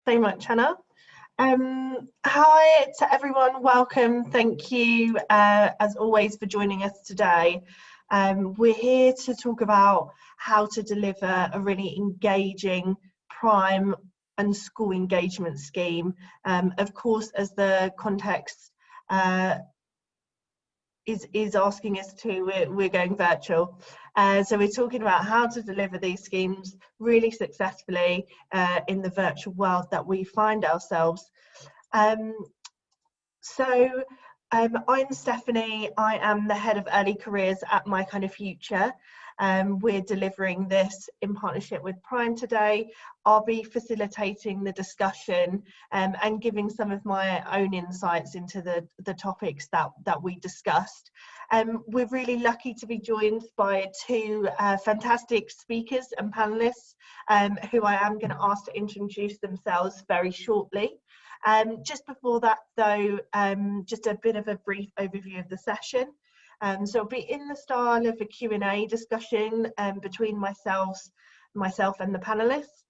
so much, Hannah. Hi to everyone, welcome. Thank you, as always, for joining us today. We're here to talk about how to deliver a really engaging prime and school engagement scheme. Of course, as the context is asking us to, we're going virtual. So we're talking about how to deliver these schemes really successfully in the virtual world that we find ourselves. I'm Stephanie. I am the head of early careers at MyKindaFuture. We're delivering this in partnership with Prime today. I'll be facilitating the discussion and giving some of my own insights into the topics that we discussed. We're really lucky to be joined by two fantastic speakers and panelists who I am going to ask to introduce themselves very shortly. Just before that though, just a bit of a brief overview of the session. So it'll be in the style of a Q&A discussion between myself and the panelists.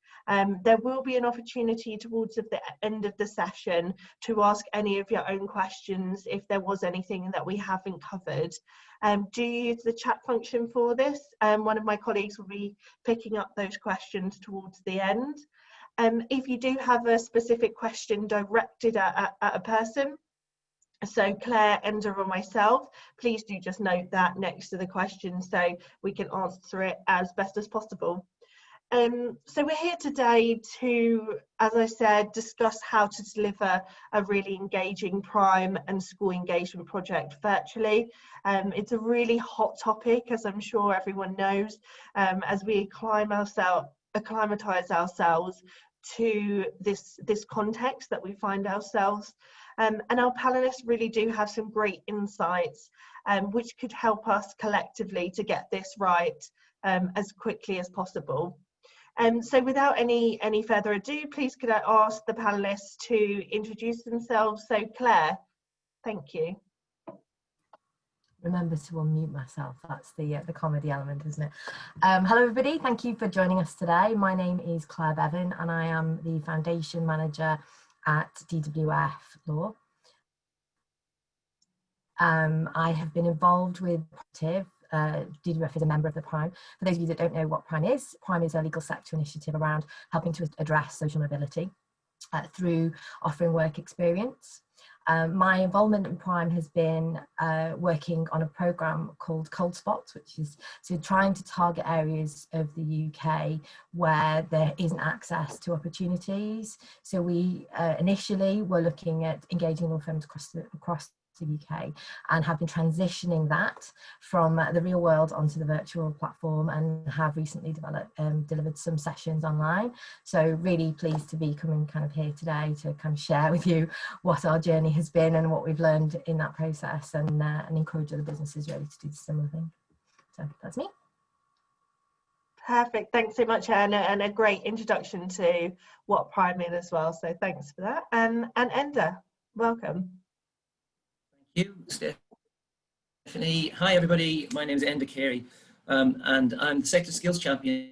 There will be an opportunity towards the end of the session to ask any of your own questions if there was anything that we haven't covered. Do use the chat function for this. One of my colleagues will be picking up those questions towards the end. If you do have a specific question directed at a person, so Claire, Enda or myself, please do just note that next to the question so we can answer it as best as possible. So we're here today to, as I said, discuss how to deliver a really engaging prime and school engagement project virtually. It's a really hot topic, as I'm sure everyone knows, as we acclimatise ourselves to this context that we find ourselves. And our panelists really do have some great insights which could help us collectively to get this right as quickly as possible. So without any further ado, please could I ask the panelists to introduce themselves. So Claire, thank you. Remember to unmute myself, that's the comedy element, isn't it? Hello everybody, thank you for joining us today. My name is Clare Beavan and I am the Foundation Manager at DWF Law. I have been involved with DWF is a member of the Prime. For those of you that don't know what Prime is a legal sector initiative around helping to address social mobility through offering work experience. My involvement in Prime has been working on a programme called Cold Spots, which is trying to target areas of the UK where there isn't access to opportunities. So we initially were looking at engaging law firms across the UK and have been transitioning that from the real world onto the virtual platform and have recently delivered some sessions online. So really pleased to be coming kind of here today to kind of share with you what our journey has been and what we've learned in that process and encourage other businesses really to do the similar thing. So that's me. Perfect, thanks so much Anna, and a great introduction to what Prime is as well, so thanks for that. And Enda, welcome. Thank you, Stephanie. Hi everybody, my name is Enda Carey and I'm the Sector Skills Champion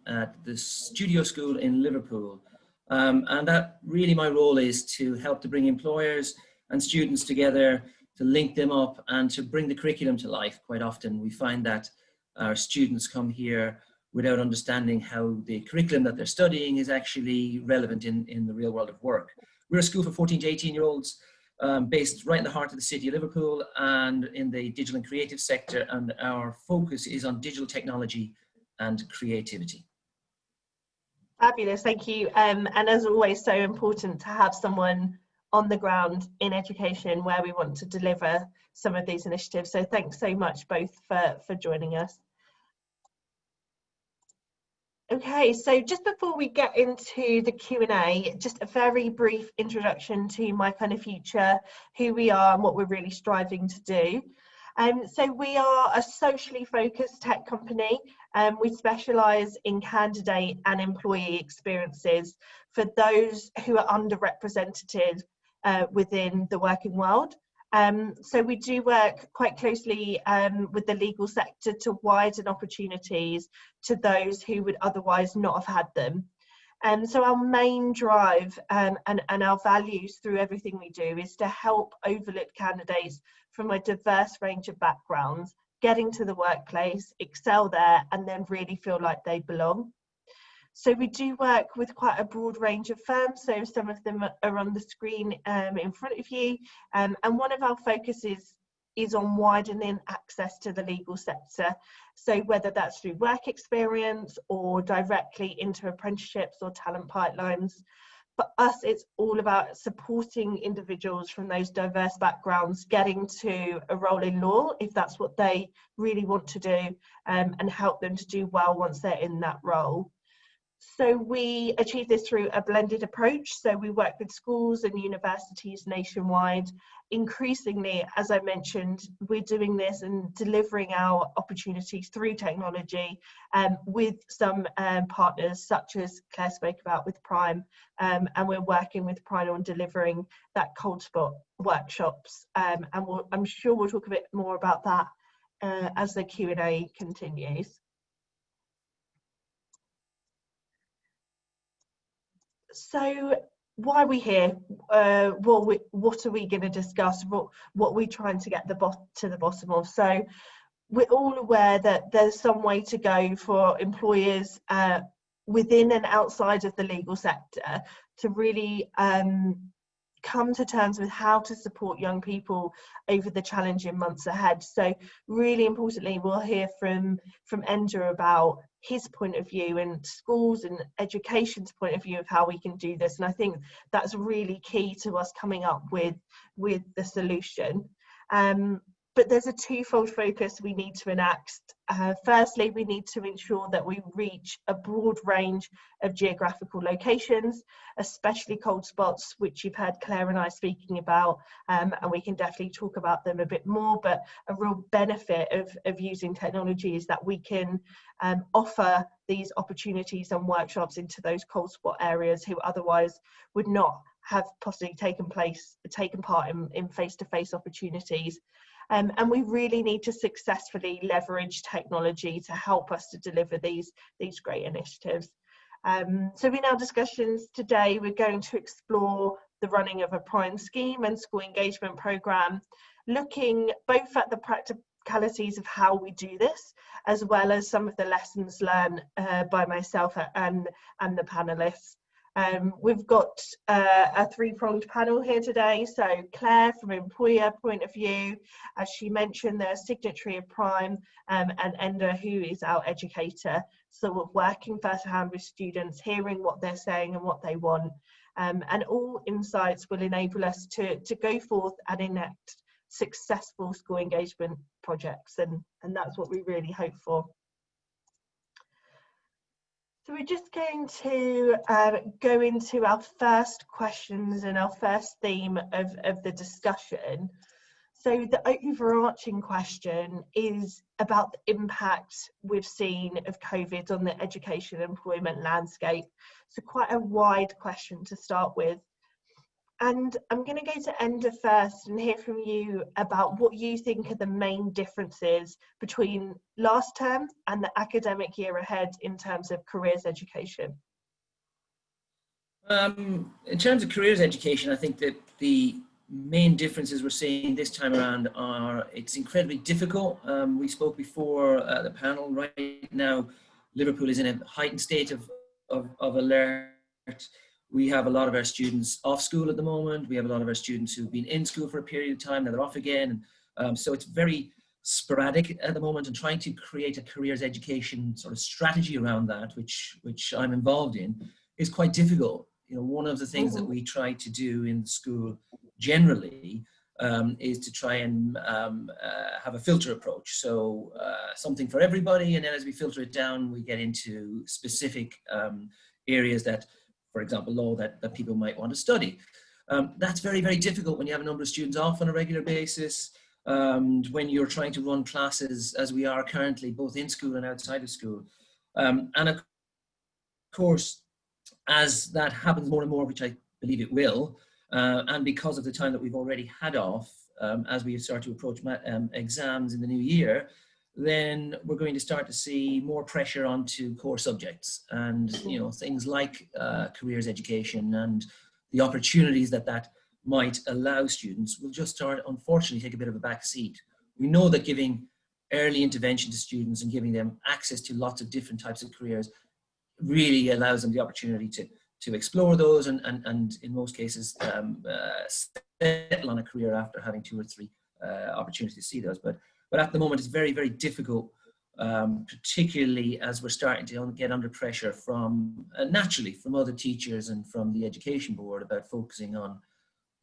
at the Studio School in Liverpool. And that really my role is to help to bring employers and students together, to link them up and to bring the curriculum to life. Quite often we find that our students come here without understanding how the curriculum that they're studying is actually relevant in the real world of work. We're a school for 14 to 18-year-olds based right in the heart of the city of Liverpool and in the digital and creative sector, and our focus is on digital technology and creativity. Fabulous, thank you. And as always, so important to have someone on the ground in education where we want to deliver some of these initiatives. So thanks so much both for joining us. Okay, so just before we get into the Q&A, just a very brief introduction to MyKindaFuture, who we are and what we're really striving to do. So we are a socially focused tech company. We specialise in candidate and employee experiences for those who are underrepresented within the working world. So we do work quite closely with the legal sector to widen opportunities to those who would otherwise not have had them. So our main drive and our values through everything we do is to help overlooked candidates from a diverse range of backgrounds getting to the workplace, excel there, and then really feel like they belong. So we do work with quite a broad range of firms, so some of them are on the screen in front of you, and one of our focuses is on widening access to the legal sector. So whether that's through work experience or directly into apprenticeships or talent pipelines. For us, it's all about supporting individuals from those diverse backgrounds getting to a role in law, if that's what they really want to do, and help them to do well once they're in that role. So we achieve this through a blended approach. So we work with schools and universities nationwide. Increasingly, as I mentioned, we're doing this and delivering our opportunities through technology with some partners such as Claire spoke about with Prime, and we're working with Prime on delivering that cold spot workshops, and I'm sure we'll talk a bit more about that as the Q&A continues. So why are we here? What are we going to discuss? What are we trying to get to the bottom of? So we're all aware that there's some way to go for employers within and outside of the legal sector to really come to terms with how to support young people over the challenging months ahead. So really importantly, we'll hear from Enda about his point of view and schools and education's point of view of how we can do this. And I think that's really key to us coming up with the solution. But there's a twofold focus we need to enact. Firstly, we need to ensure that we reach a broad range of geographical locations, especially cold spots, which you've heard Claire and I speaking about, and we can definitely talk about them a bit more. But a real benefit of using technology is that we can offer these opportunities and workshops into those cold spot areas who otherwise would not have possibly taken part in face-to-face opportunities. And we really need to successfully leverage technology to help us to deliver these great initiatives. So in our discussions today, we're going to explore the running of a Prime scheme and school engagement programme, looking both at the practicalities of how we do this, as well as some of the lessons learned by myself and the panellists. We've got a three-pronged panel here today. So Claire, from an employer point of view, as she mentioned, they're a signatory of Prime, and Enda, who is our educator. So we're working firsthand with students, hearing what they're saying and what they want. And all insights will enable us to go forth and enact successful school engagement projects. And that's what we really hope for. So we're just going to go into our first questions and our first theme of the discussion. So the overarching question is about the impact we've seen of COVID on the education and employment landscape. So quite a wide question to start with. And I'm going to go to Enda first and hear from you about what you think are the main differences between last term and the academic year ahead in terms of careers education. In terms of careers education, I think that the main differences we're seeing this time around are it's incredibly difficult. We spoke before the panel. Right now, Liverpool is in a heightened state of alert. We have a lot of our students off school at the moment. We have a lot of our students who've been in school for a period of time, now they're off again. So it's very sporadic at the moment, and trying to create a careers education sort of strategy around that, which I'm involved in, is quite difficult. You know, one of the things that we try to do in the school generally is to try and have a filter approach. So something for everybody, and then as we filter it down, we get into specific areas that, for example, law that people might want to study. That's very, very difficult when you have a number of students off on a regular basis, and when you're trying to run classes, as we are currently, both in school and outside of school. And of course, as that happens more and more, which I believe it will, and because of the time that we've already had off, as we start to approach exams in the new year, then we're going to start to see more pressure onto core subjects, and things like careers education and the opportunities that might allow students will just start, unfortunately, take a bit of a back seat. We know that giving early intervention to students and giving them access to lots of different types of careers really allows them the opportunity to explore those and in most cases settle on a career after having 2 or 3 opportunities to see those. But at the moment it's very, very difficult, particularly as we're starting to get under pressure from naturally from other teachers and from the education board about focusing on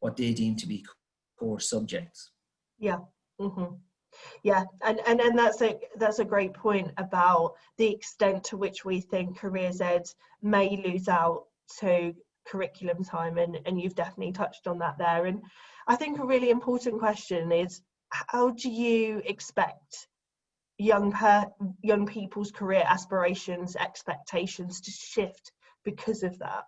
what they deem to be core subjects. Yeah. Mm-hmm. Yeah, and that's a great point about the extent to which we think careers ed may lose out to curriculum time, and you've definitely touched on that there. And I think a really important question is, how do you expect young people's career aspirations, expectations to shift because of that?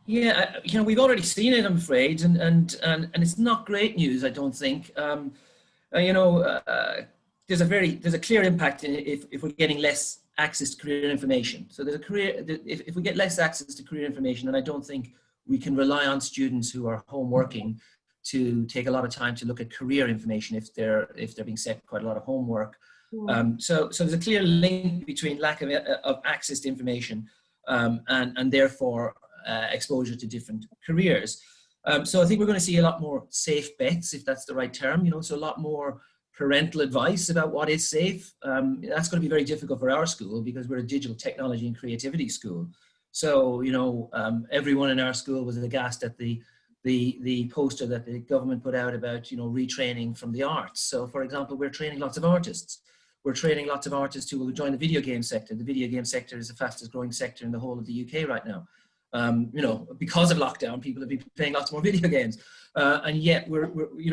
Yeah, we've already seen it, I'm afraid, and it's not great news, I don't think. There's a clear impact if we're getting less access to career information. So if we get less access to career information, then I don't think we can rely on students who are home working to take a lot of time to look at career information if they're being set quite a lot of homework. So there's a clear link between lack of access to information and therefore exposure to different careers. So I think we're going to see a lot more safe bets, if that's the right term, so a lot more parental advice about what is safe. That's going to be very difficult for our school because we're a digital technology and creativity school. So, everyone in our school was aghast at the poster that the government put out about, retraining from the arts. So, for example, we're training lots of artists. We're training lots of artists who will join the video game sector. The video game sector is the fastest growing sector in the whole of the UK right now. Because of lockdown, people have been playing lots more video games, and yet we're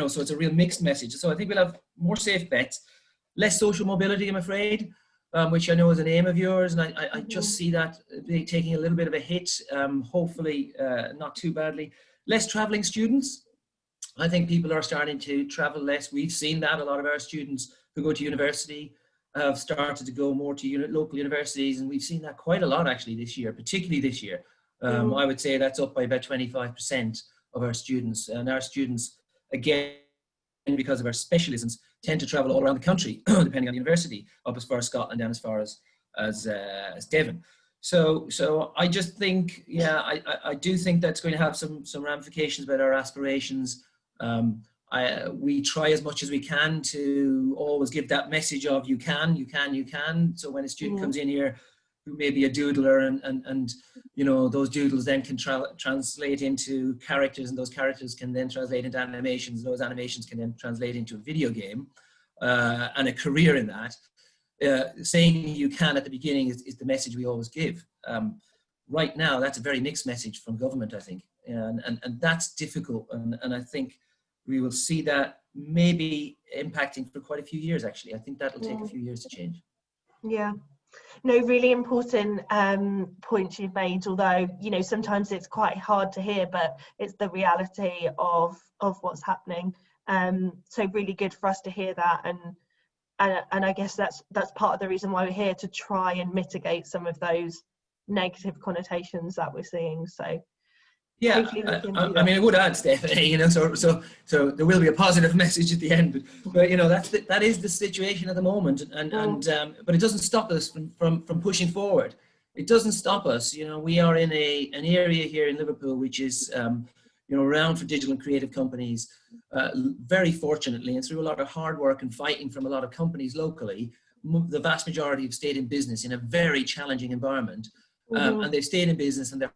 so it's a real mixed message. So I think we'll have more safe bets, less social mobility, I'm afraid, which I know is an aim of yours, and I just see that taking a little bit of a hit, hopefully not too badly. Less traveling students. I think people are starting to travel less. We've seen that a lot of our students who go to university have started to go more to local universities, and we've seen that quite a lot actually this year, particularly this year. I would say that's up by about 25% of our students, and our students, again, because of our specialisms, tend to travel all around the country, depending on the university, up as far as Scotland, down as far as Devon. So I just think, I do think that's going to have some ramifications about our aspirations. We try as much as we can to always give that message of you can. So when a student comes in here who may be a doodler and those doodles then can translate into characters, and those characters can then translate into animations, and those animations can then translate into a video game and a career in that. Saying you can at the beginning is the message we always give. Right now, that's a very mixed message from government, I think, and that's difficult, and I think we will see that maybe impacting for quite a few years, actually. I think that'll take a few years to change. Yeah. No, really important points you've made, although sometimes it's quite hard to hear, but it's the reality of what's happening. So really good for us to hear that, and I guess that's part of the reason why we're here, to try and mitigate some of those negative connotations that we're seeing. So yeah, I mean, I would add, Stephanie, so there will be a positive message at the end, but that is the situation at the moment, but it doesn't stop us from pushing forward. It doesn't stop us. We are in an area here in Liverpool which is renowned for digital and creative companies. Very fortunately, and through a lot of hard work and fighting from a lot of companies locally, the vast majority have stayed in business in a very challenging environment, and they've stayed in business, and they're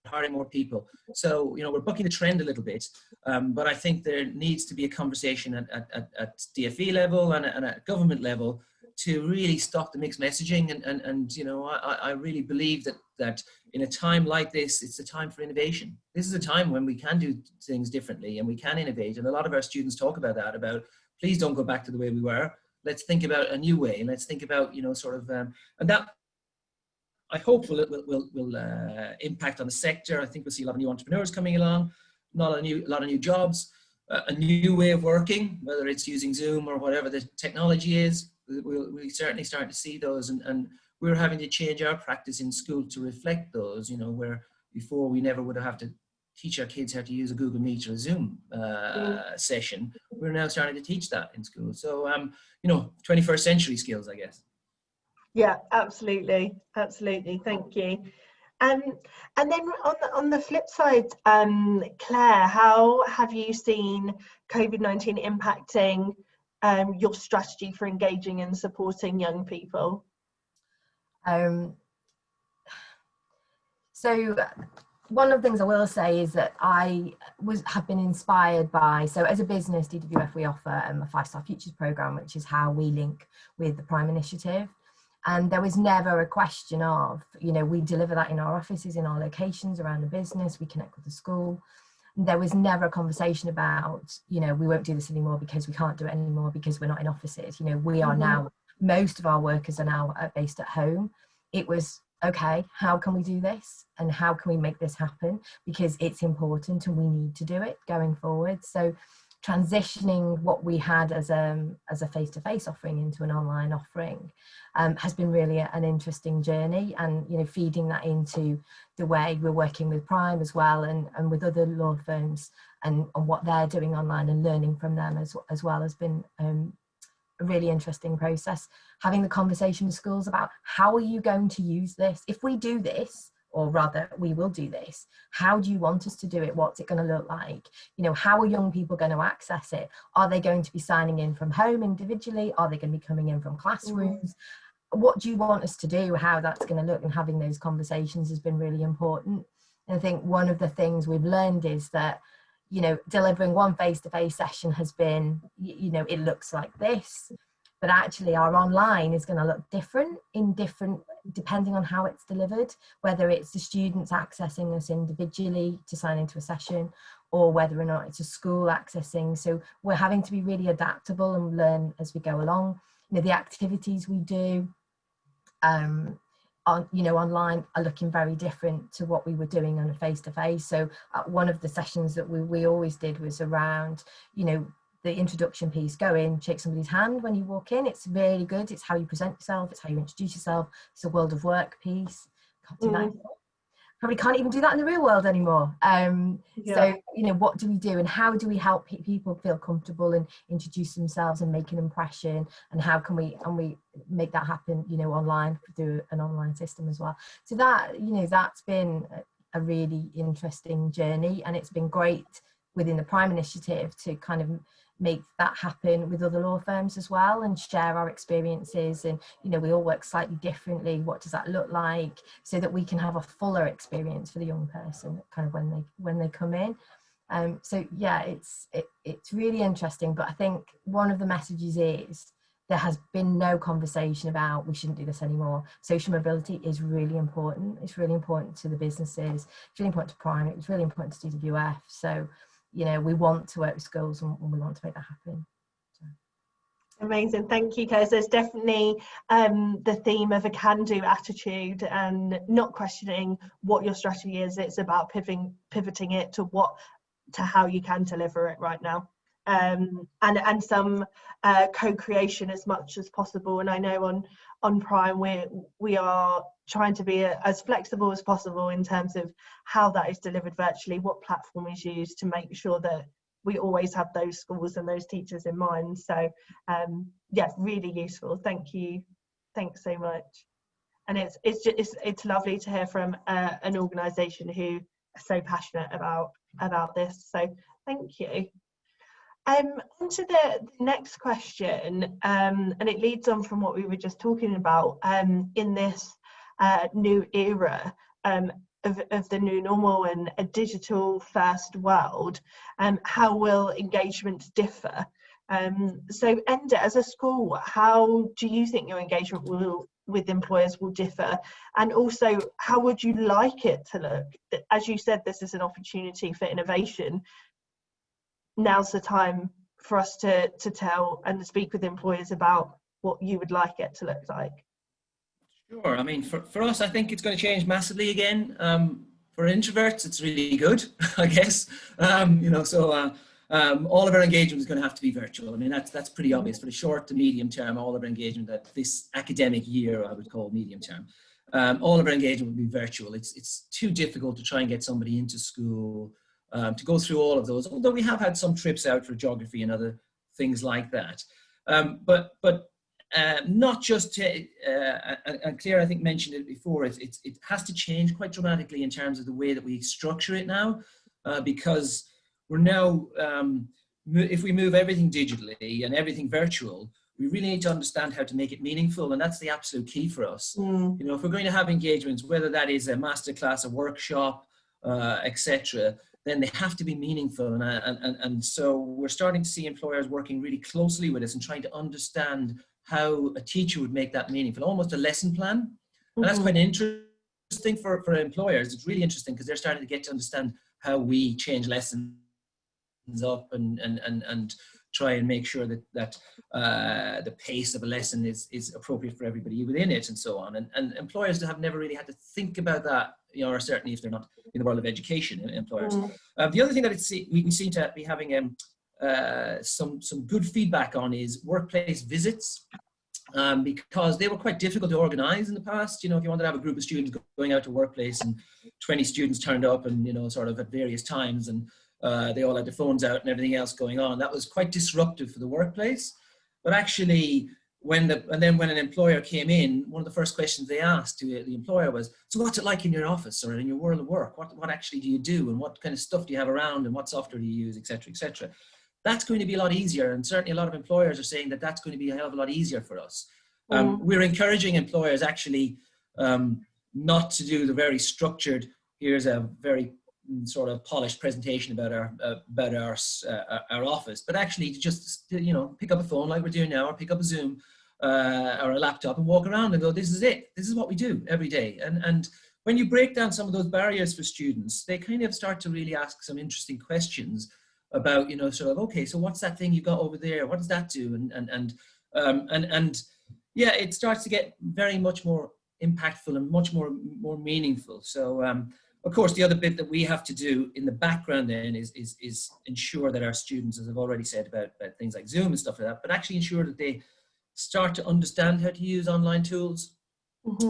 hiring more people. So, we're bucking the trend a little bit, but I think there needs to be a conversation at DFE level and at government level to really stop the mixed messaging. I really believe that in a time like this, it's a time for innovation. This is a time when we can do things differently and we can innovate. And a lot of our students talk about that, about please don't go back to the way we were. Let's think about a new way. Let's think about, and that, I hope will impact on the sector. I think we'll see a lot of new entrepreneurs coming along, a lot of new jobs. a new way of working, whether it's using Zoom or whatever the technology is. We certainly start to see those, and we're having to change our practice in school to reflect those, you know, where before we never would have to teach our kids how to use a Google Meet or a Zoom session. We're now starting to teach that in school. So, you know, 21st century skills, I guess. Yeah, absolutely. Absolutely. Thank you. And then on the flip side, Claire, how have you seen COVID-19 impacting your strategy for engaging and supporting young people? So one of the things I will say is that I have been inspired by, so as a business, DWF, we offer a 5-star futures program, which is how we link with the Prime Initiative. And there was never a question of, you know, we deliver that in our offices, in our locations around the business, we connect with the school. There was never a conversation about, you know, we won't do this anymore because we can't do it anymore because we're not in offices. You know, we are now, most of our workers are now based at home. It was, okay, how can we do this? And how can we make this happen? Because it's important and we need to do it going forward. So transitioning what we had as a face-to-face offering into an online offering has been really an interesting journey, and you know, feeding that into the way we're working with Prime as well, and with other law firms, and what they're doing online, and learning from them as well has been a really interesting process. Having the conversation with schools about how are you going to use this? If we do this, or rather we will do this, how do you want us to do it? What's it going to look like? You know, how are young people going to access it? Are they going to be signing in from home individually? Are they going to be coming in from classrooms? What do you want us to do? How that's going to look, and having those conversations has been really important. And I think one of the things we've learned is that, you know, delivering one face-to-face session has been, you know, it looks like this, but actually our online is going to look different depending on how it's delivered, whether it's the students accessing us individually to sign into a session, or whether or not it's a school accessing. So we're having to be really adaptable and learn as we go along. You know, the activities we do online are looking very different to what we were doing on a face-to-face. So one of the sessions that we always did was around, you know, the introduction piece. Go in, shake somebody's hand when you walk in. It's really good. It's how you present yourself. It's how you introduce yourself. It's a world of work piece. Can't do that anymore. Probably can't even do that in the real world anymore. So, you know, what do we do, and how do we help people feel comfortable and introduce themselves and make an impression, and how can we make that happen, you know, online through an online system as well. So that, you know, that's been a really interesting journey, and it's been great within the Prime Initiative to kind of make that happen with other law firms as well, and share our experiences. And you know, we all work slightly differently. What does that look like, so that we can have a fuller experience for the young person kind of when they come in. So yeah, it's really interesting. But I think one of the messages is there has been no conversation about we shouldn't do this anymore. Social mobility is really important. It's really important to the businesses. It's really important to Prime. It's really important to DWF. So, you know, we want to work with schools, and we want to make that happen. So. Amazing, thank you, because there's definitely the theme of a can-do attitude and not questioning what your strategy is. It's about pivoting it to how you can deliver it right now, and some co-creation as much as possible. And I know on Prime we are trying to be as flexible as possible in terms of how that is delivered virtually, what platform is used, to make sure that we always have those schools and those teachers in mind. So yeah, really useful. Thank you, thanks so much. And it's lovely to hear from an organisation who are so passionate about this. So thank you. On to the next question, and it leads on from what we were just talking about in this new era of the new normal and a digital first world. How will engagement differ? So Enda, as a school, how do you think your engagement with employers will differ? And also, how would you like it to look? As you said, this is an opportunity for innovation. Now's the time for us to tell and speak with employers about what you would like it to look like. Sure. I mean, for us, I think it's going to change massively again. For introverts, it's really good, I guess. You know, so all of our engagement is going to have to be virtual. I mean, that's pretty obvious for the short to medium term. All of our engagement that this academic year, I would call medium term, all of our engagement will be virtual. It's too difficult to try and get somebody into school to go through all of those, although we have had some trips out for geography and other things like that. But not just to, and Clare, I think, mentioned it before, it has to change quite dramatically in terms of the way that we structure it now, because we're now, if we move everything digitally and everything virtual, we really need to understand how to make it meaningful, and that's the absolute key for us. You know, if we're going to have engagements, whether that is a masterclass, a workshop, etc., then they have to be meaningful. And so we're starting to see employers working really closely with us and trying to understand how a teacher would make that meaningful, almost a lesson plan. And that's quite interesting for employers. It's really interesting because they're starting to get to understand how we change lessons up and try and make sure that the pace of a lesson is appropriate for everybody within it, and so on. And employers have never really had to think about that, you know, or certainly if they're not in the world of education, employers. The other thing that we seem to be having some good feedback on is workplace visits, because they were quite difficult to organize in the past. You know, if you wanted to have a group of students going out to workplace and 20 students turned up and, you know, sort of at various times, and they all had their phones out and everything else going on, that was quite disruptive for the workplace. But actually, when an employer came in, one of the first questions they asked to the employer was, so what's it like in your office or in your world of work? What actually do you do, and what kind of stuff do you have around, and what software do you use, etc., etc. That's going to be a lot easier, and certainly a lot of employers are saying that that's going to be a hell of a lot easier for us. We're encouraging employers actually not to do the very structured, here's a very sort of polished presentation about our office, but actually to just, you know, pick up a phone like we're doing now, or pick up a Zoom or a laptop and walk around and go, this is it, this is what we do every day. And when you break down some of those barriers for students, they kind of start to really ask some interesting questions about, you know, sort of, okay, so what's that thing you got over there? What does that do? And yeah, it starts to get very much more impactful and much more meaningful. So of course, the other bit that we have to do in the background then is ensure that our students, as I've already said about things like Zoom and stuff like that, but actually ensure that they start to understand how to use online tools.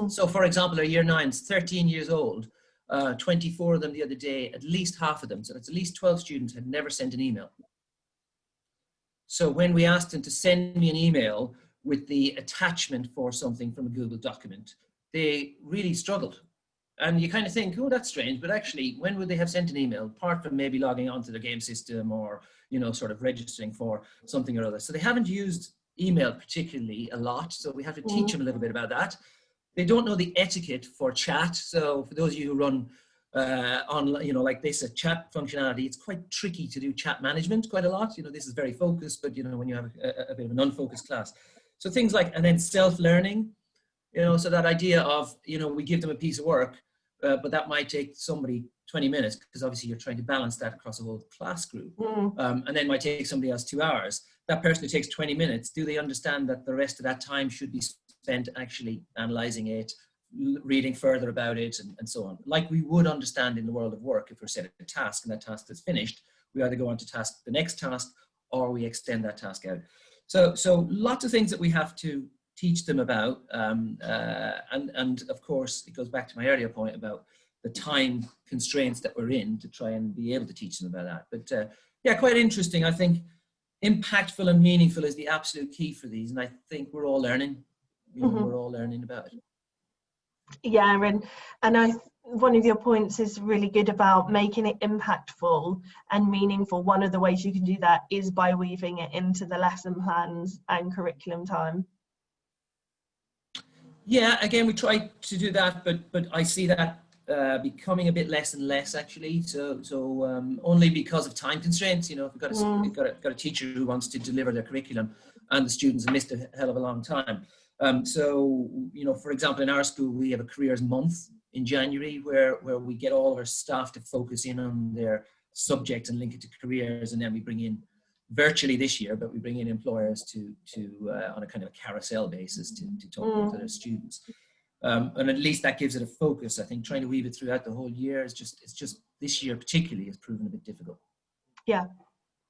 So for example, our year 9's 13 years old, 24 of them the other day, at least half of them, so that's at least 12 students, had never sent an email. So when we asked them to send me an email with the attachment for something from a Google document, they really struggled. And you kind of think, oh, that's strange, but actually, when would they have sent an email, apart from maybe logging onto their game system or, you know, sort of registering for something or other? So they haven't used email particularly a lot, so we have to teach them a little bit about that. They don't know the etiquette for chat. So for those of you who run on, you know, like this, a chat functionality, it's quite tricky to do chat management quite a lot. You know, this is very focused, but, you know, when you have a bit of an unfocused class. So things like, and then self-learning, you know, so that idea of, you know, we give them a piece of work, but that might take somebody 20 minutes, because obviously you're trying to balance that across a whole class group. And then might take somebody else 2 hours. That person who takes 20 minutes, do they understand that the rest of that time should be spent actually analyzing it, reading further about it, and so on? Like we would understand in the world of work. If we're set a task and that task is finished, we either go on to the next task, or we extend that task out. So lots of things that we have to teach them about, and of course it goes back to my earlier point about the time constraints that we're in to try and be able to teach them about that. But yeah, quite interesting. I think impactful and meaningful is the absolute key for these, and I think we're all learning. You know, we're all learning about it. Yeah, and one of your points is really good about making it impactful and meaningful. One of the ways you can do that is by weaving it into the lesson plans and curriculum time. Yeah, again, we try to do that, but I see that becoming a bit less and less, actually. So only because of time constraints. You know, if we've got a teacher who wants to deliver their curriculum, and the students have missed a hell of a long time. So, you know, for example, in our school, we have a careers month in January where we get all of our staff to focus in on their subject and link it to careers, and then we bring in, virtually this year, but we bring in employers to on a kind of a carousel basis to talk to their students. And at least that gives it a focus. I think trying to weave it throughout the whole year it's just this year particularly has proven a bit difficult. Yeah.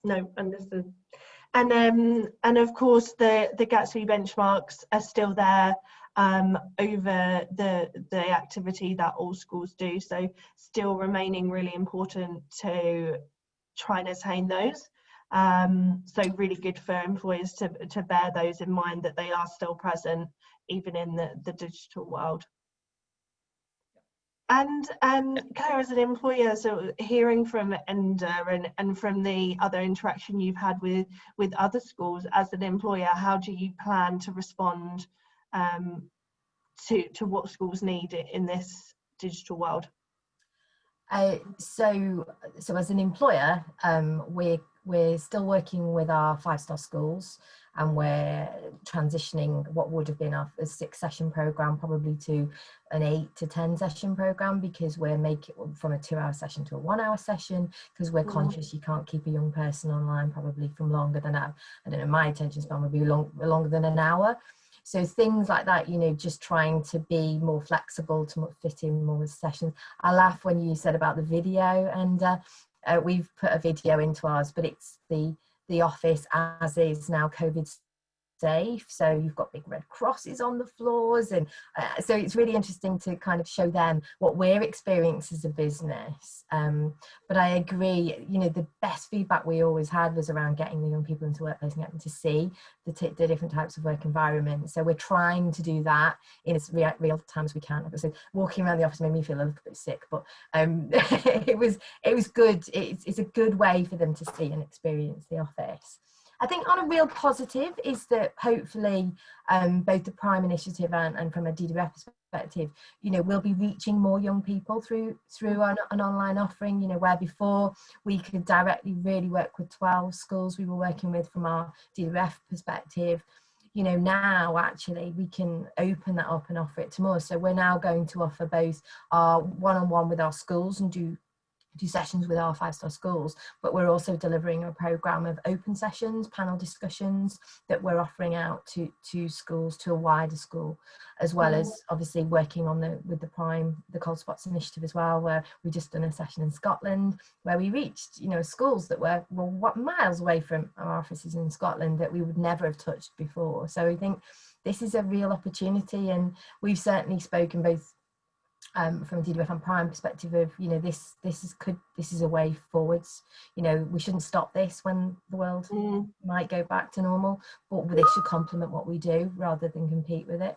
No, understood. And of course the Gatsby benchmarks are still there over the activity that all schools do, so still remaining really important to try and attain those. So really good for employers to bear those in mind, that they are still present even in the digital world. And Claire, as an employer, so hearing from Enda and from the other interaction you've had with other schools, as an employer, how do you plan to respond to what schools need in this digital world? So as an employer, we're still working with our 5-star schools, and we're transitioning what would have been a 6-session program probably to an 8 to 10 session program, because we're making from a 2-hour session to a 1-hour session, because we're conscious you can't keep a young person online probably from longer than I don't know, my attention span would be longer than an hour. So things like that, you know, just trying to be more flexible to fit in more sessions. I laugh when you said about the video, and we've put a video into ours, but it's the office as is now COVID safe, so you've got big red crosses on the floors, and so it's really interesting to kind of show them what we're experiencing as a business. But I agree, you know, the best feedback we always had was around getting the young people into the workplace and getting to see the different types of work environments. So we're trying to do that in as real time as we can. So walking around the office made me feel a little bit sick, but it was good. It's a good way for them to see and experience the office. I think on a real positive is that hopefully both the Prime initiative and from a DWF perspective, you know, we'll be reaching more young people through an online offering, you know, where before we could directly really work with 12 schools we were working with from our DWF perspective. You know, now actually we can open that up and offer it to more. So we're now going to offer both our one-on-one with our schools and do sessions with our 5-star schools, but we're also delivering a program of open sessions, panel discussions that we're offering out to schools, to a wider school, as well as obviously working on with the Prime, the Cold Spots initiative as well, where we just done a session in Scotland where we reached, you know, schools that were miles away from our offices in Scotland that we would never have touched before. So I think this is a real opportunity, and we've certainly spoken both from a DWF and Prime perspective of, you know, this is a way forwards. You know, we shouldn't stop this when the world might go back to normal, but this should complement what we do rather than compete with it.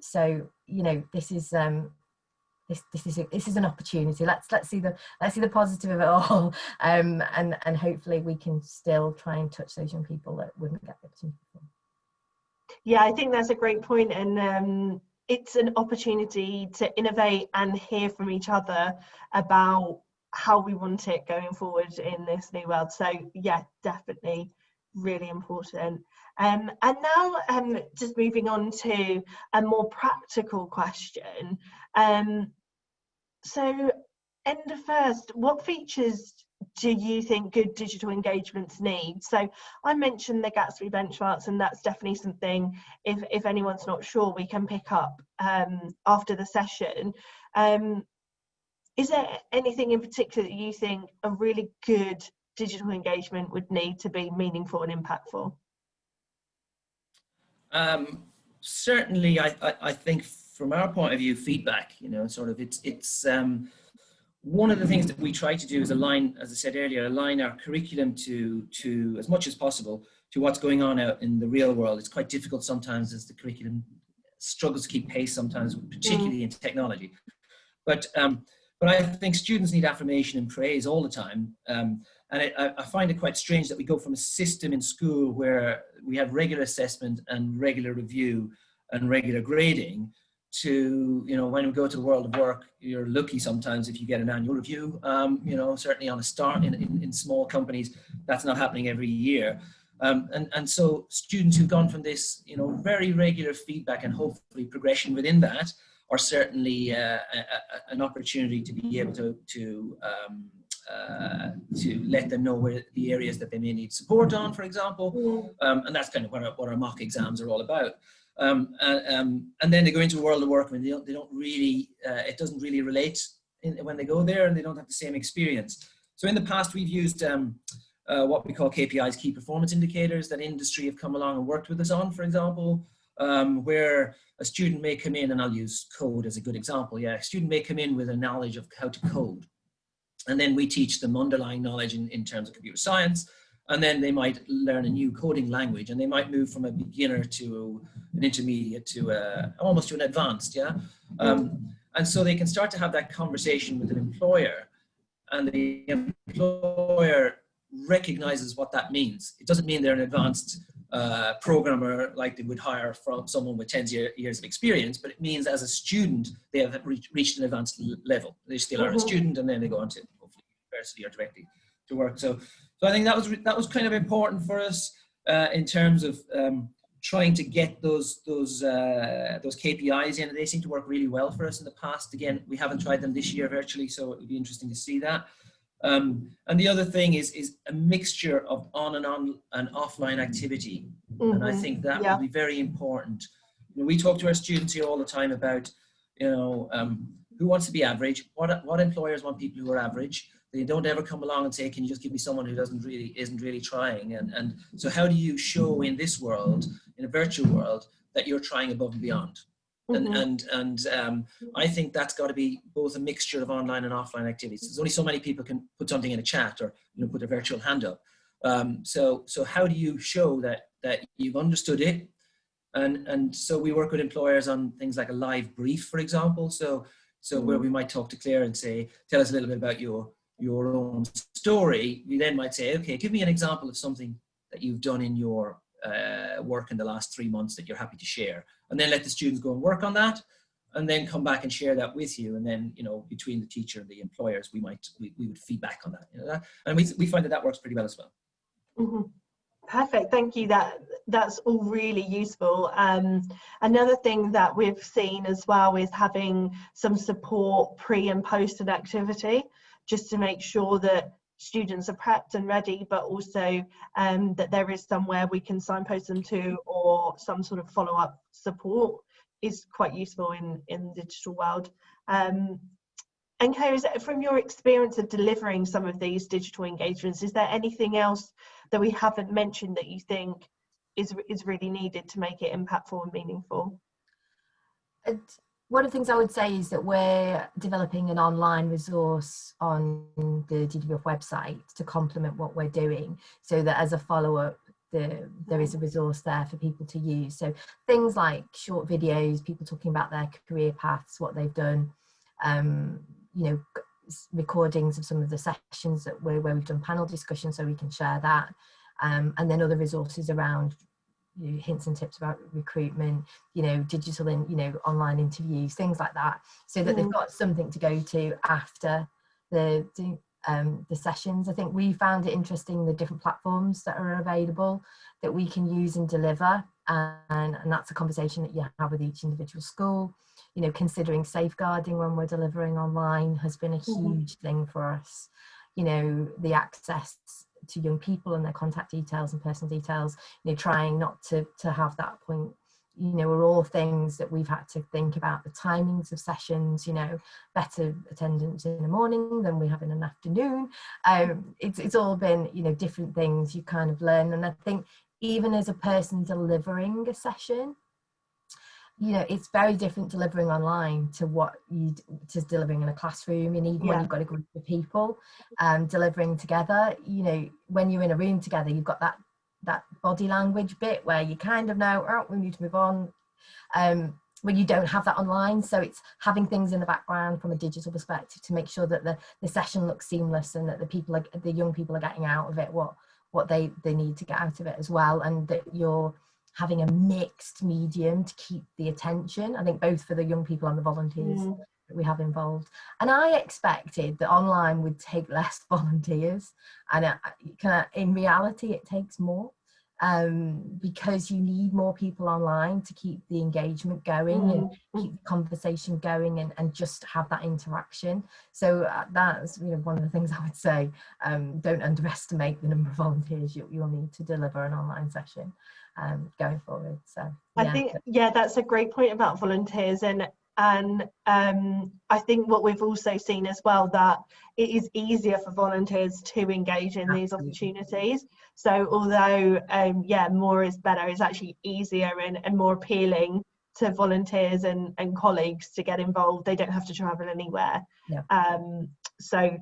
So, you know, this is an opportunity. Let's see the positive of it all, and hopefully we can still try and touch those young people that wouldn't get the opportunity before. Yeah, I think that's a great point, and it's an opportunity to innovate and hear from each other about how we want it going forward in this new world. So yeah, definitely really important. And now just moving on to a more practical question. So Enda first, what features do you think good digital engagements need? So I mentioned the Gatsby benchmarks, and that's definitely something, if anyone's not sure, we can pick up after the session. Is there anything in particular that you think a really good digital engagement would need to be meaningful and impactful? Certainly, I think from our point of view, feedback, you know, sort of it's one of the things that we try to do is align, as I said earlier, align our curriculum to as much as possible to what's going on out in the real world. It's quite difficult sometimes as the curriculum struggles to keep pace sometimes, particularly in technology. But I think students need affirmation and praise all the time. And I find it quite strange that we go from a system in school where we have regular assessment and regular review and regular grading to, you know, when we go to the world of work, you're lucky sometimes if you get an annual review. You know, certainly on a start in small companies, that's not happening every year. And so students who've gone from this, you know, very regular feedback and hopefully progression within that are certainly an opportunity to be able to let them know where the areas that they may need support on, for example. And that's kind of what our mock exams are all about. And then they go into a world of work when they don't really, it doesn't really relate when they go there, and they don't have the same experience. So in the past, we've used what we call KPIs, key performance indicators, that industry have come along and worked with us on, for example, where a student may come in, and I'll use code as a good example. Yeah, a student may come in with a knowledge of how to code. And then we teach them underlying knowledge in terms of computer science. And then they might learn a new coding language, and they might move from a beginner to an intermediate to almost to an advanced, yeah? And so they can start to have that conversation with an employer, and the employer recognizes what that means. It doesn't mean they're an advanced programmer like they would hire from someone with 10 years of experience, but it means as a student, they have reached an advanced level. They still are a student, and then they go on to hopefully university or directly to work. So I think that was kind of important for us in terms of trying to get those KPIs in. They seem to work really well for us in the past. Again, we haven't tried them this year virtually, so it would be interesting to see that. And the other thing is a mixture of on and offline activity. And I think that will be very important. You know, we talk to our students here all the time about, you know, who wants to be average? What employers want people who are average? They don't ever come along and say, can you just give me someone who isn't really trying? And so how do you show in this world, in a virtual world, that you're trying above and beyond? And I think that's got to be both a mixture of online and offline activities. There's only so many people can put something in a chat or, you know, put a virtual hand up. So how do you show that you've understood it? And so we work with employers on things like a live brief, for example. So where we might talk to Clare and say, tell us a little bit about your own story. We then might say, okay, give me an example of something that you've done in your work in the last 3 months that you're happy to share, and then let the students go and work on that, and then come back and share that with you. And then, you know, between the teacher and the employers, we would feedback on that, you know, and we find that works pretty well as well. Perfect, thank you. That's all really useful. Another thing that we've seen as well is having some support pre and post an activity, just to make sure that students are prepped and ready, but also that there is somewhere we can signpost them to, or some sort of follow-up support is quite useful in the digital world. And Clare, from your experience of delivering some of these digital engagements, is there anything else that we haven't mentioned that you think is really needed to make it impactful and meaningful? One of the things I would say is that we're developing an online resource on the GWF website to complement what we're doing, so that as a follow-up, there is a resource there for people to use. So things like short videos, people talking about their career paths, what they've done, you know, recordings of some of the sessions where we've done panel discussions, so we can share that, and then other resources around, you know, hints and tips about recruitment, you know, digital and, you know, online interviews, things like that, so that they've got something to go to after the sessions. I think we found it interesting, the different platforms that are available that we can use and deliver, and that's a conversation that you have with each individual school. You know, considering safeguarding when we're delivering online has been a huge thing for us. You know, the access to young people and their contact details and personal details, you know, trying not to have that point, you know, are all things that we've had to think about. The timings of sessions, you know, better attendance in the morning than we have in an afternoon. It's all been, you know, different things you kind of learn. And I think even as a person delivering a session, you know, it's very different delivering online to delivering in a classroom, and even when you've got a group of people delivering together. You know, when you're in a room together, you've got that body language bit where you kind of know, oh, we need to move on, when you don't have that online. So it's having things in the background from a digital perspective to make sure that the session looks seamless, and that the young people are getting out of it what they need to get out of it as well, and that you're having a mixed medium to keep the attention, I think, both for the young people and the volunteers that we have involved. And I expected that online would take less volunteers, and in reality it takes more, because you need more people online to keep the engagement going and keep the conversation going, and just have that interaction. So that's, you know, one of the things I would say. Don't underestimate the number of volunteers you'll need to deliver an online session going forward. So yeah. I think that's a great point about volunteers, and And I think what we've also seen as well, that it is easier for volunteers to engage in these opportunities. So although yeah, more is better, it's actually easier and more appealing to volunteers and colleagues to get involved. They don't have to travel anywhere. Yeah. So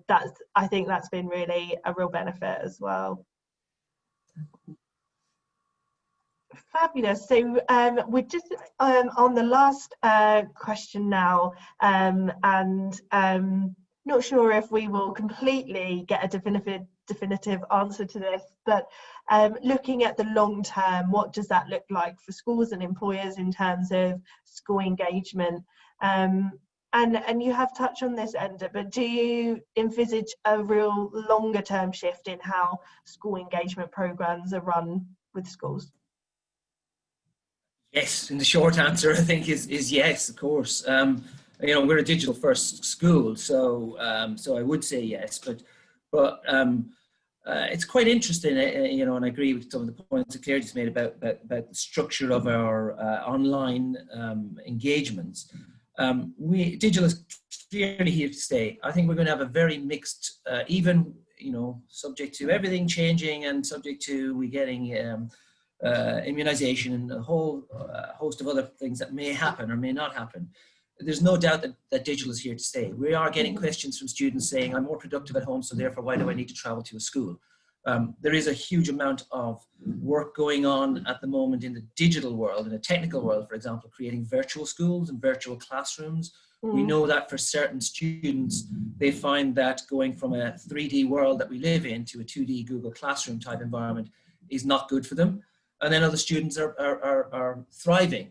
I think that's been really a real benefit as well. Fabulous. So we're just on the last question now, and not sure if we will completely get a definitive answer to this, but looking at the long term, what does that look like for schools and employers in terms of school engagement? And you have touched on this, Enda, but do you envisage a real longer term shift in how school engagement programs are run with schools? Yes, and the short answer I think is yes, of course. You know, we're a digital first school, so so I would say yes, but it's quite interesting, you know, and I agree with some of the points that Clare just made about the structure of our online engagements. Digital is clearly here to stay. I think we're going to have a very mixed, even, you know, subject to everything changing and subject to we getting immunization and a whole host of other things that may happen or may not happen. There's no doubt that digital is here to stay. We are getting questions from students saying, I'm more productive at home, so therefore why do I need to travel to a school? There is a huge amount of work going on at the moment in the digital world, in the technical world, for example, creating virtual schools and virtual classrooms. We know that for certain students, they find that going from a 3D world that we live in to a 2D Google Classroom type environment is not good for them. And then other students are thriving,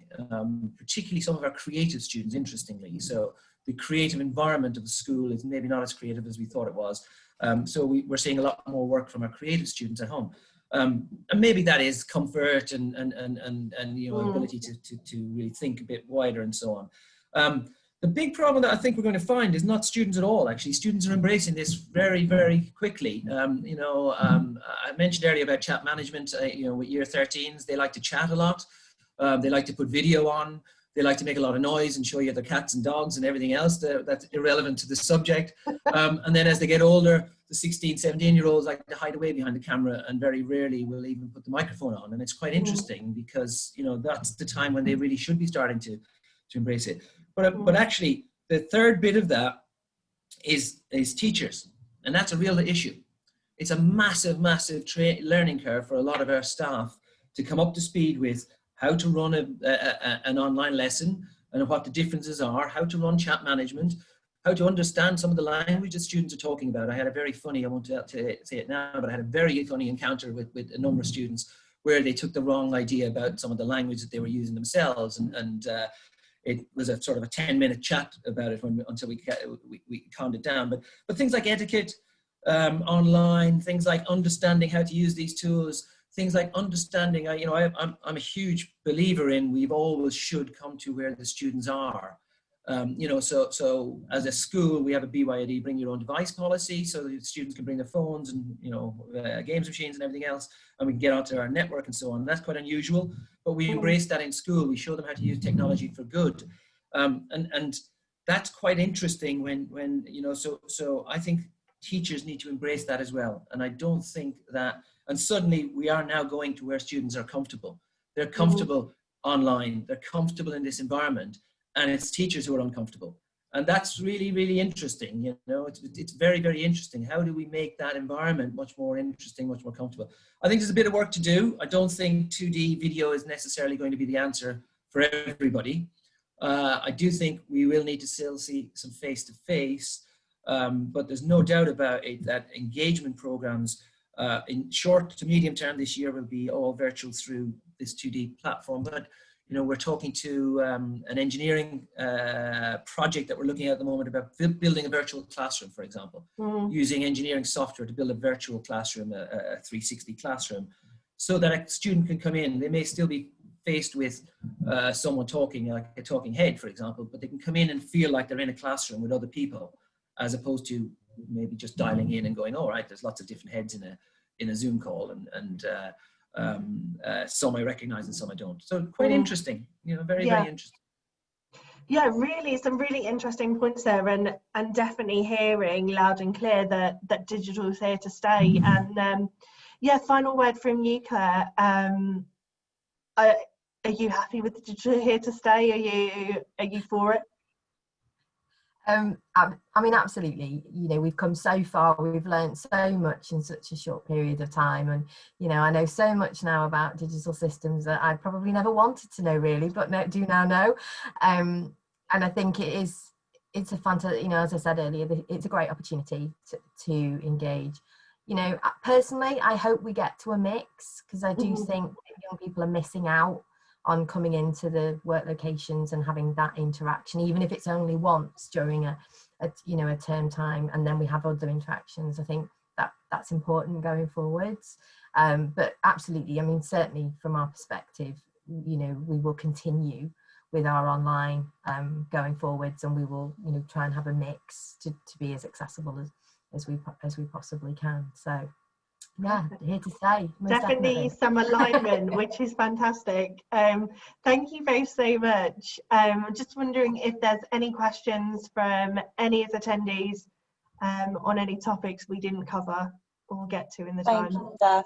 particularly some of our creative students, interestingly. So the creative environment of the school is maybe not as creative as we thought it was. So we're seeing a lot more work from our creative students at home. And maybe that is comfort and you know, ability to really think a bit wider and so on. The big problem that I think we're going to find is not students at all. Actually, students are embracing this very, very quickly. You know, I mentioned earlier about chat management. You know, with year 13s, they like to chat a lot. They like to put video on. They like to make a lot of noise and show you their cats and dogs and everything else that's irrelevant to the subject. And then as they get older, the 16, 17-year-olds like to hide away behind the camera and very rarely will even put the microphone on. And it's quite interesting because, you know, that's the time when they really should be starting to embrace it. But actually, the third bit of that is teachers. And that's a real issue. It's a massive, massive learning curve for a lot of our staff to come up to speed with how to run an online lesson and what the differences are, how to run chat management, how to understand some of the language that students are talking about. I had a very funny, I won't say it now, but I had a very funny encounter with a number of students where they took the wrong idea about some of the language that they were using themselves. And it was a sort of a 10-minute chat about it until we calmed it down. But things like etiquette online, things like understanding how to use these tools, things like understanding, you know, I'm a huge believer in we've always should come to where the students are. You know, so as a school, we have a BYOD, bring your own device policy, so that students can bring their phones and, you know, games machines and everything else, and we can get onto our network and so on. That's quite unusual, but we embrace that in school. We show them how to use technology for good. And that's quite interesting when you know, so I think teachers need to embrace that as well. And I don't think that, and suddenly we are now going to where students are comfortable. They're comfortable online, they're comfortable in this environment, and it's teachers who are uncomfortable. And that's really, really interesting. You know, it's very, very interesting. How do we make that environment much more interesting, much more comfortable? I think there's a bit of work to do. I don't think 2D video is necessarily going to be the answer for everybody. I do think we will need to still see some face-to-face, but there's no doubt about it that engagement programs in short to medium term this year will be all virtual through this 2D platform. But you know, we're talking to an engineering project that we're looking at the moment about building a virtual classroom, for example, using engineering software to build a virtual classroom, a 360 classroom, so that a student can come in. They may still be faced with someone talking, like a talking head, for example, but they can come in and feel like they're in a classroom with other people, as opposed to maybe just dialing in and going, all right, there's lots of different heads in a Zoom call, and some I recognize and some I don't. So quite interesting, you know, very, very interesting. Yeah, really, some really interesting points there, and definitely hearing loud and clear that digital is here to stay. And yeah, final word from you, Claire. Are you happy with the digital here to stay? Are you for it? I mean, absolutely. You know, we've come so far. We've learned so much in such a short period of time, and you know, I know so much now about digital systems that I probably never wanted to know, really, but do now know. And I think it's a fantastic. You know, as I said earlier, it's a great opportunity to engage. You know, personally, I hope we get to a mix, because I do think that young people are missing out on coming into the work locations and having that interaction, even if it's only once during a term time, and then we have other interactions. I think that's important going forwards. But absolutely, I mean, certainly from our perspective, you know, we will continue with our online going forwards, and we will, you know, try and have a mix to be as accessible as we possibly can. So yeah, here to stay. Definitely some alignment, which is fantastic. Thank you both so much. Just wondering if there's any questions from any of the attendees on any topics we didn't cover or get to in the time. Thank you, Steph.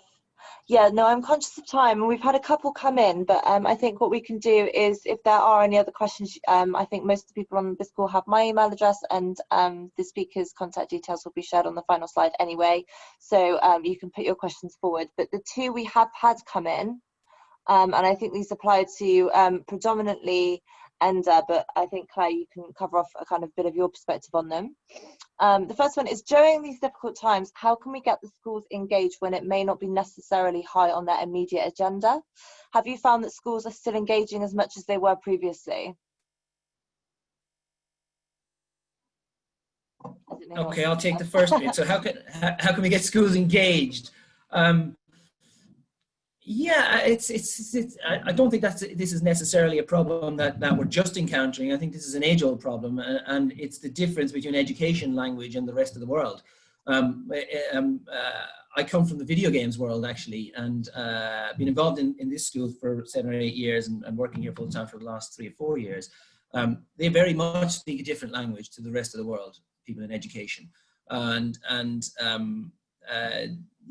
Yeah, no, I'm conscious of time, and we've had a couple come in, but I think what we can do is, if there are any other questions, I think most of the people on this call have my email address, and the speaker's contact details will be shared on the final slide anyway, so you can put your questions forward. But the two we have had come in, and I think these apply to predominantly Enda, but I think Claire, you can cover off a kind of bit of your perspective on them. The first one is, during these difficult times, how can we get the schools engaged when it may not be necessarily high on their immediate agenda? Have you found that schools are still engaging as much as they were previously? Okay, I'll take the first bit. So how can we get schools engaged? Yeah, I don't think this is necessarily a problem that we're just encountering. I think this is an age-old problem, and it's the difference between education language and the rest of the world. I come from the video games world, actually, and been involved in this school for 7 or 8 years, and working here full time for the last 3 or 4 years. They very much speak a different language to the rest of the world, people in education, and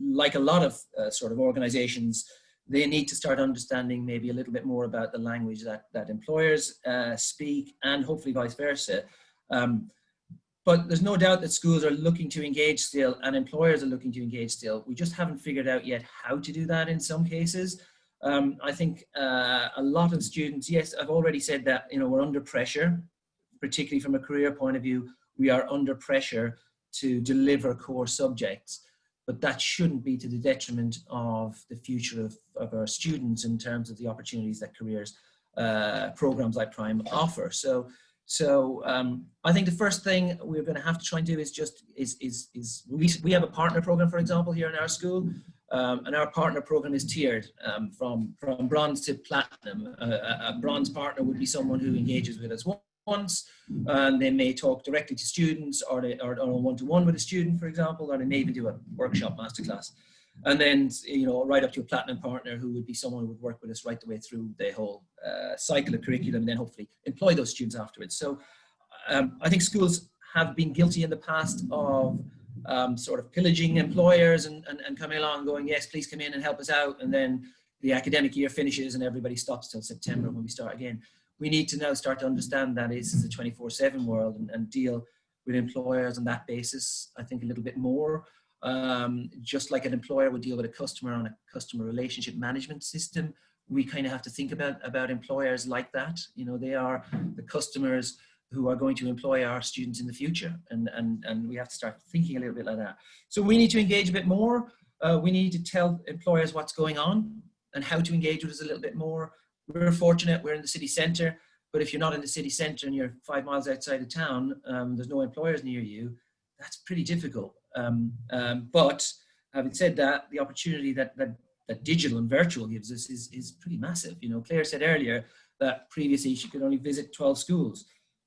like a lot of sort of organizations, they need to start understanding maybe a little bit more about the language that employers speak, and hopefully vice versa. But there's no doubt that schools are looking to engage still, and employers are looking to engage still. We just haven't figured out yet how to do that in some cases. I think a lot of students, yes, I've already said that, you know, we're under pressure, particularly from a career point of view. We are under pressure to deliver core subjects. But that shouldn't be to the detriment of the future of our students in terms of the opportunities that careers programs like Prime offer. So I think the first thing we're going to have to try and do is we have a partner program, for example, here in our school, and our partner program is tiered from bronze to platinum. A bronze partner would be someone who engages with us once, and they may talk directly to students, or on one-to-one with a student, for example, or they may even do a workshop masterclass. And then, you know, right up to a platinum partner, who would be someone who would work with us right the way through the whole cycle of curriculum, and then hopefully employ those students afterwards. So I think schools have been guilty in the past of sort of pillaging employers and coming along and going, yes, please come in and help us out. And then the academic year finishes and everybody stops till September when we start again. We need to now start to understand that this is a 24/7 world, and deal with employers on that basis, I think, a little bit more. Just like an employer would deal with a customer on a customer relationship management system, we kind of have to think about employers like that. You know, they are the customers who are going to employ our students in the future, and we have to start thinking a little bit like that. So we need to engage a bit more. We need to tell employers what's going on and how to engage with us a little bit more. We're fortunate, we're in the city centre, but if you're not in the city centre and you're 5 miles outside of town, there's no employers near you, that's pretty difficult. But having said that, the opportunity that digital and virtual gives us is pretty massive. You know, Claire said earlier that previously she could only visit 12 schools.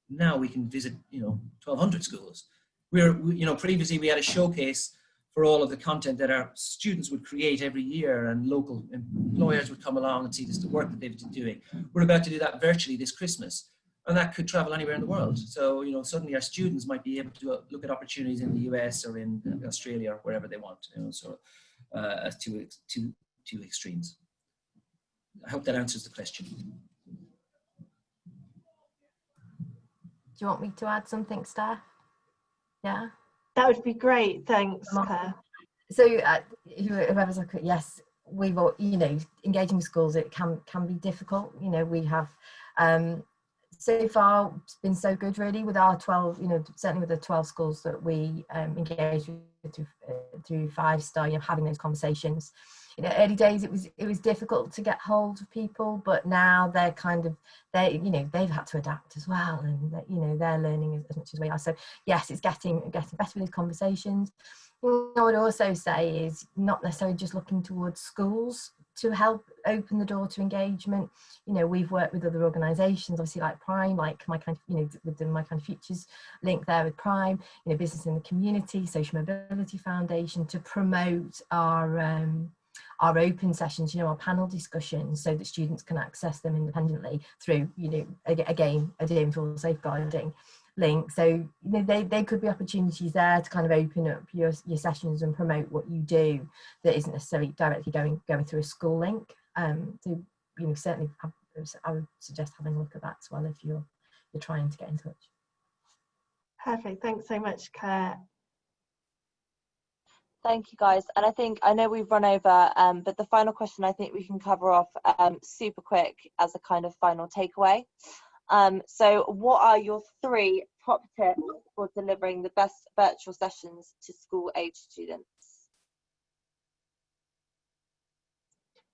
Now we can visit, you know, 1,200 schools. You know, previously we had a showcase for all of the content that our students would create every year, and local employers would come along and see the work that they've been doing. We're about to do that virtually this Christmas. and that could travel anywhere in the world. So, you know, suddenly our students might be able to look at opportunities in the US or in Australia or wherever they want, you know, so as two extremes. I hope that answers the question. Do you want me to add something, Steph? Yeah. That would be great. Thanks, Claire. So whoever's looking, yes, we've all, you know, engaging with schools, it can be difficult. You know, we have so far it's been so good really with our 12, you know, certainly with the 12 schools that we engage with through 5-star, you know, having those conversations. You know, early days it was difficult to get hold of people, but now they're you know, they've had to adapt as well, and you know, they're learning as much as we are. So yes, it's getting better with these conversations. What I would also say is not necessarily just looking towards schools to help open the door to engagement. You know, we've worked with other organisations, obviously like Prime, like you know, with the MyKindaFuture's link there with Prime, you know, Business in the Community, Social Mobility Foundation, to promote our open sessions, you know, our panel discussions, so that students can access them independently through, you know, again, adhering to safeguarding link. So, you know, they could be opportunities there to kind of open up your sessions and promote what you do that isn't necessarily directly going through a school link. So, you know, certainly I would suggest having a look at that as well if you're trying to get in touch. Perfect. Thanks so much, Claire. Thank you, guys. And I know we've run over, but the final question I think we can cover off super quick as a kind of final takeaway. So what are your 3 top tips for delivering the best virtual sessions to school-age students?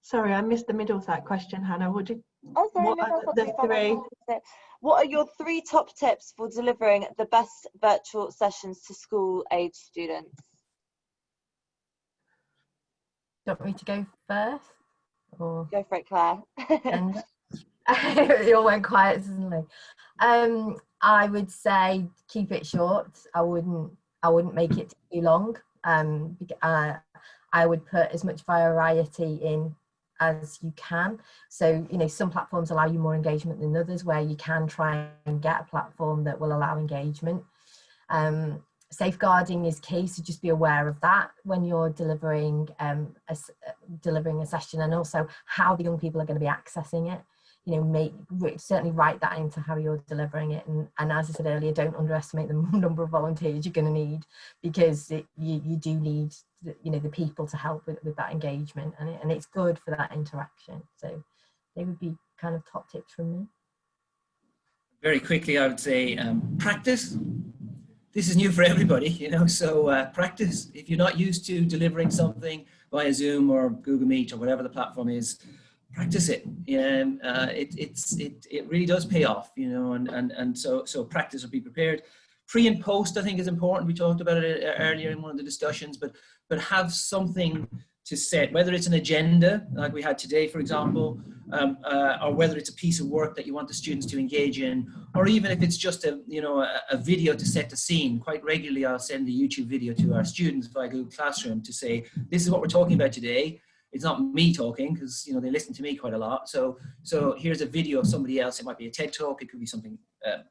Sorry, I missed the middle of that question, Hannah. What are the 3? What are your 3 top tips for delivering the best virtual sessions to school-age students? Do you want me to go first? Or Go for it, Claire. it all went quiet suddenly. I would say keep it short. I wouldn't make it too long. I would put as much variety in as you can. So, you know, some platforms allow you more engagement than others, where you can try and get a platform that will allow engagement. Safeguarding is key, so just be aware of that when you're delivering a session, and also how the young people are going to be accessing it. You know, certainly write that into how you're delivering it, and as I said earlier, don't underestimate the number of volunteers you're going to need, because you do need the people to help with that engagement, and it's good for that interaction. So they would be kind of top tips from me. Very quickly, I would say practice. This is new for everybody, you know, so practice. If you're not used to delivering something via Zoom or Google Meet or whatever the platform is, practice it. It really does pay off, you know, and so practice or be prepared. Pre and post, I think, is important. We talked about it earlier in one of the discussions, but have something to set, whether it's an agenda like we had today, for example, or whether it's a piece of work that you want the students to engage in, or even if it's just a video to set the scene. Quite regularly, I'll send a YouTube video to our students via Google Classroom to say, this is what we're talking about today. It's not me talking, because, you know, they listen to me quite a lot. So here's a video of somebody else. It might be a TED talk. It could be something,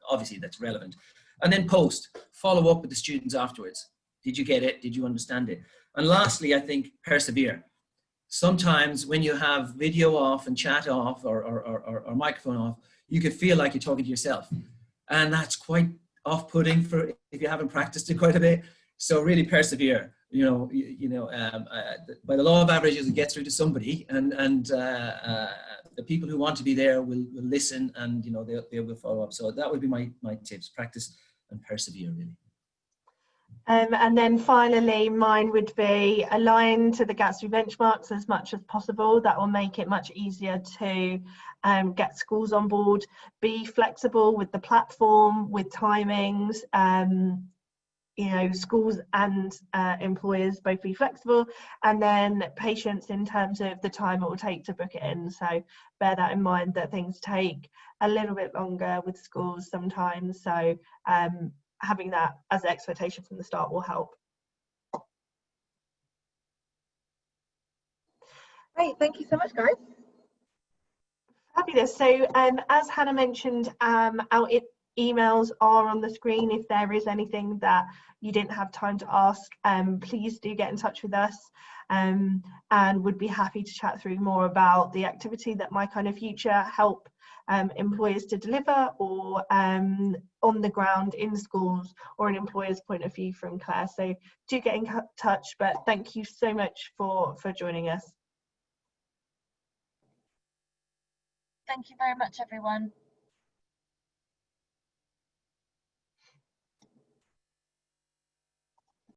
obviously, that's relevant. And then post, follow up with the students afterwards. Did you get it? Did you understand it? And lastly, I think persevere. Sometimes when you have video off and chat off or microphone off, you could feel like you're talking to yourself. And that's quite off-putting for if you haven't practiced it quite a bit. So really persevere. By the law of averages, it gets through to somebody, and the people who want to be there will listen, and, you know, they will follow up. So that would be my tips: practice and persevere, really. And then finally, mine would be align to the Gatsby benchmarks as much as possible. That will make it much easier to get schools on board. Be flexible with the platform, with timings. You know, schools and employers both be flexible, and then patience in terms of the time it will take to book it in. So bear that in mind, that things take a little bit longer with schools sometimes. So having that as an expectation from the start will help. Great, thank you so much, guys. Fabulous. So as Hannah mentioned, our emails are on the screen. If there is anything that you didn't have time to ask, please do get in touch with us, and would be happy to chat through more about the activity that MyKindaFuture help employers to deliver, or on the ground in schools, or an employer's point of view from Clare. So do get in touch, but thank you so much for joining us. Thank you very much, everyone.